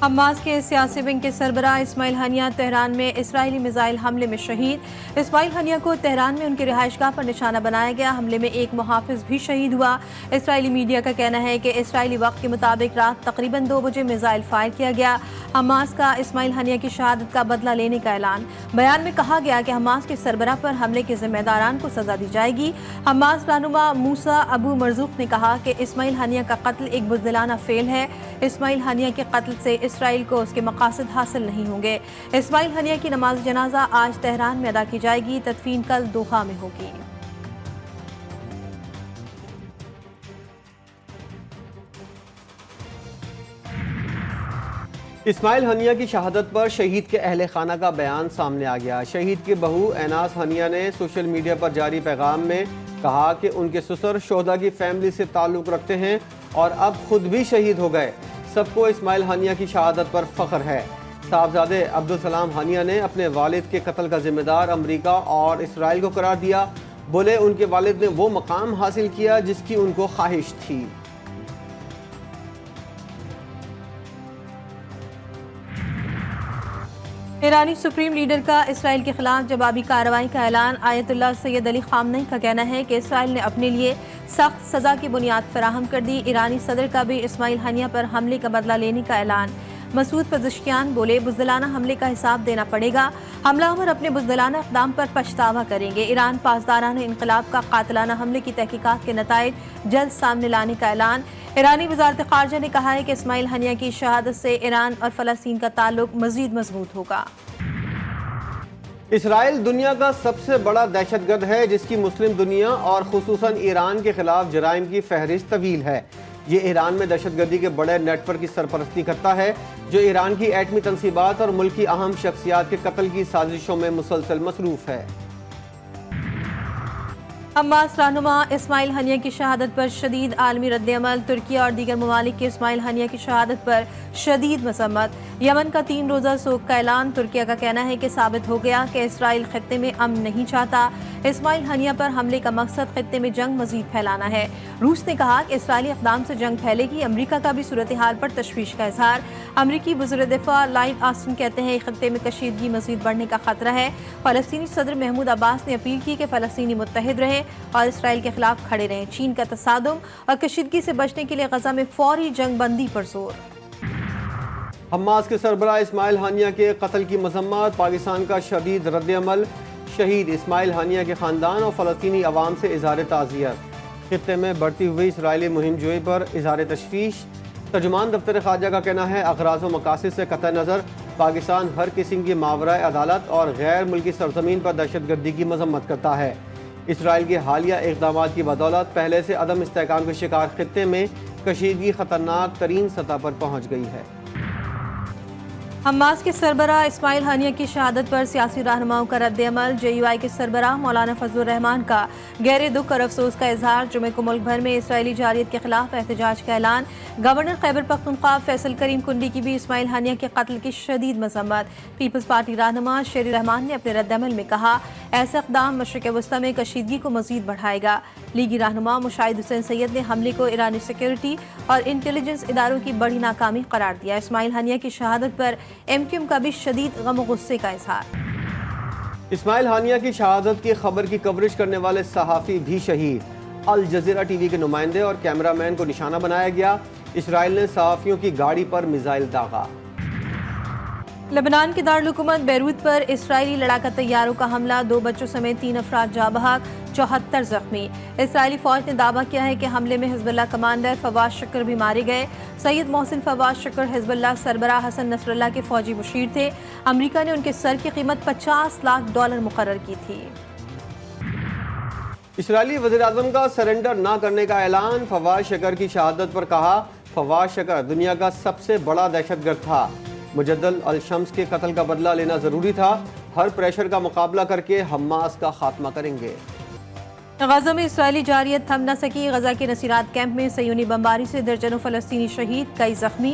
Hamas کے سیاسی wing کے سربراہ اسماعیل ہنیہ تہران میں اسرائیلی میزائل حملے میں شہید۔ اسماعیل ہنیہ کو تہران میں ان کی رہائش گاہ پر نشانہ بنایا گیا۔ حملے میں ایک محافظ بھی شہید ہوا۔ اسرائیلی میڈیا کا کہنا ہے کہ اسرائیلی وقت کے مطابق رات تقریباً 2 بجے میزائل فائر کیا گیا۔ حماس کا اسماعیل ہنیہ کی شہادت کا بدلہ لینے کا اعلان۔ بیان میں کہا گیا کہ حماس کے سربراہ پر حملے کے ذمہ داران کو سزا دی جائے گی۔ حماس رہنما موسیٰ ابو مرزوق نے کہا کہ اسماعیل ہنیہ کا قتل ایک بزدلانہ فعل ہے۔ اسماعیل ہنیہ کے قتل سے اسرائیل کو اس کے مقاصد حاصل نہیں ہوں گے۔ اسماعیل ہنیہ کی نماز جنازہ آج تہران میں ادا کی جائے گی، تدفین کل دوحہ میں ہوگی۔ اسماعیل ہنیہ کی شہادت پر شہید کے اہل خانہ کا بیان سامنے آ گیا۔ شہید کی بہو ایناس ہنیہ نے سوشل میڈیا پر جاری پیغام میں کہا کہ ان کے سسر شہداء کی فیملی سے تعلق رکھتے ہیں اور اب خود بھی شہید ہو گئے۔ سب کو اسماعیل ہنیہ کی شہادت پر فخر ہے۔ صاحبزادے عبدالسلام ہنیہ نے اپنے والد کے قتل کا ذمہ دار امریکہ اور اسرائیل کو قرار دیا۔ بولے ان کے والد نے وہ مقام حاصل کیا جس کی ان کو خواہش تھی۔ ایرانی سپریم لیڈر کا اسرائیل کے خلاف جوابی کارروائی کا اعلان۔ آیت اللہ سید علی خامنئی کا کہنا ہے کہ اسرائیل نے اپنے لیے سخت سزا کی بنیاد فراہم کر دی۔ ایرانی صدر کا بھی اسماعیل ہنیہ پر حملے کا بدلہ لینے کا اعلان۔ مسعود پزشکیان بولے بزدلانہ حملے کا حساب دینا پڑے گا۔ حملہ آور اپنے بزدلانہ اقدام پر پچھتاوا کریں گے۔ ایران پاسدارانہ انقلاب کا قاتلانہ حملے کی تحقیقات کے نتائج جلد سامنے لانے کا اعلان۔ ایرانی وزارت خارجہ نے کہا ہے کہ اسماعیل ہنیہ کی شہادت سے ایران اور فلسطین کا تعلق مزید مضبوط ہوگا۔ اسرائیل دنیا کا سب سے بڑا دہشت گرد ہے جس کی مسلم دنیا اور خصوصاً ایران کے خلاف جرائم کی فہرست طویل ہے۔ یہ ایران میں دہشت گردی کے بڑے نیٹ ورک کی سرپرستی کرتا ہے جو ایران کی ایٹمی تنصیبات اور ملک کی اہم شخصیات کے قتل کی سازشوں میں مسلسل مصروف ہے۔ حماس رہنما اسماعیل ہنیہ کی شہادت پر شدید عالمی رد عمل۔ ترکیہ اور دیگر ممالک کے اسماعیل ہنیہ کی شہادت پر شدید مذمت۔ یمن کا 3 روزہ سوگ کا اعلان۔ ترکیہ کا کہنا ہے کہ ثابت ہو گیا کہ اسرائیل خطے میں امن نہیں چاہتا۔ اسماعیل ہنیہ پر حملے کا مقصد خطے میں جنگ مزید پھیلانا ہے۔ روس نے کہا کہ اسرائیلی اقدام سے جنگ پھیلے گی۔ امریکہ کا بھی صورتحال پر تشویش کا اظہار۔ امریکی وزیر دفاع لائیڈ آسٹن کہتے ہیں کہ خطے میں کشیدگی مزید بڑھنے کا خطرہ ہے۔ فلسطینی صدر محمود عباس نے اپیل کی کہ فلسطینی متحد رہیں اور اسرائیل کے خلاف کھڑے رہیں۔ چین کا تصادم اور کشیدگی سے بچنے کے لیے غزہ میں فوری جنگ بندی پر زور۔ حماس کے سربراہ اسماعیل ہنیہ کے قتل کی مذمت۔ پاکستان کا شدید رد عمل۔ شہید اسماعیل ہنیہ کے خاندان اور فلسطینی عوام سے اظہار تعزیت۔ خطے میں بڑھتی ہوئی اسرائیلی مہم جوئی پر اظہار تشویش۔ ترجمان دفتر خارجہ کا کہنا ہے اغراض و مقاصد سے قطع نظر پاکستان ہر قسم کی ماورائے عدالت اور غیر ملکی سرزمین پر دہشت گردی کی مذمت کرتا ہے۔ اسرائیل کے حالیہ اقدامات کی بدولت پہلے سے عدم استحکام کے شکار خطے میں کشیدگی خطرناک ترین سطح پر پہنچ گئی ہے۔ حماس کے سربراہ اسماعیل ہنیہ کی شہادت پر سیاسی رہنماؤں کا رد عمل۔ جے یو آئی کے سربراہ مولانا فضل الرحمان کا گہرے دکھ اور افسوس کا اظہار۔ جمعے کو ملک بھر میں اسرائیلی جارحیت کے خلاف احتجاج کا اعلان۔ گورنر خیبر پختونخوا فیصل کریم کنڈی کی بھی اسماعیل ہنیہ کے قتل کی شدید مذمت۔ پیپلز پارٹی رہنما شیری رحمان نے اپنے رد عمل میں کہا ایسا اقدام مشرق وسطی میں کشیدگی کو مزید بڑھائے گا۔ لیگی رہنما مشاہد حسین سید نے حملے کو ایرانی سیکیورٹی اور انٹیلیجنس اداروں کی بڑی ناکامی قرار دیا۔ اسماعیل ہنیہ کی شہادت پر ایم کیو ایم کا بھی شدید غم و غصے کا اظہار۔ اسماعیل ہنیہ کی شہادت کی خبر کی کوریج کرنے والے صحافی بھی شہید۔ الجزیرہ ٹی وی کے نمائندے اور کیمرہ مین کو نشانہ بنایا گیا۔ اسرائیل نے صحافیوں کی گاڑی پر میزائل داغا۔ لبنان کے دارالحکومت بیروت پر اسرائیلی لڑاکا طیاروں کا حملہ۔ 2 بچوں سمیت 3 افراد جاں بحق، 74 زخمی۔ اسرائیلی فوج نے دعویٰ کیا ہے کہ حملے میں حزب اللہ کمانڈر فواز شکر بھی مارے گئے۔ سید محسن فواز شکر حزب اللہ سربراہ حسن نصر اللہ کے فوجی مشیر تھے۔ امریکہ نے ان کے سر کی قیمت $50 لاکھ مقرر کی تھی۔ اسرائیلی وزیراعظم کا سرنڈر نہ کرنے کا اعلان۔ فواز شکر کی شہادت پر کہا فواز شکر دنیا کا سب سے بڑا دہشت گرد تھا۔ مجدل الشمس کے قتل کا بدلہ لینا ضروری تھا۔ ہر پریشر کا مقابلہ کر کے حماس کا خاتمہ کریں گے۔ غزہ میں اسرائیلی جارحیت تھم نہ سکی۔ غزہ کے نصیرات کیمپ میں صہیونی بمباری سے درجنوں فلسطینی شہید، کئی زخمی۔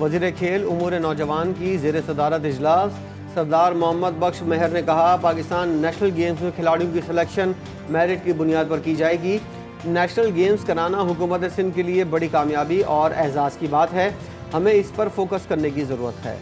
وزیر کھیل امور نوجوان کی زیر صدارت اجلاس، سردار محمد بخش مہر نے کہا پاکستان نیشنل گیمز میں کھلاڑیوں کی سلیکشن میرٹ کی بنیاد پر کی جائے گی۔ نیشنل گیمز کرانا حکومت سندھ کے لیے بڑی کامیابی اور اعزاز کی بات ہے، ہمیں اس پر فوکس کرنے کی ضرورت ہے۔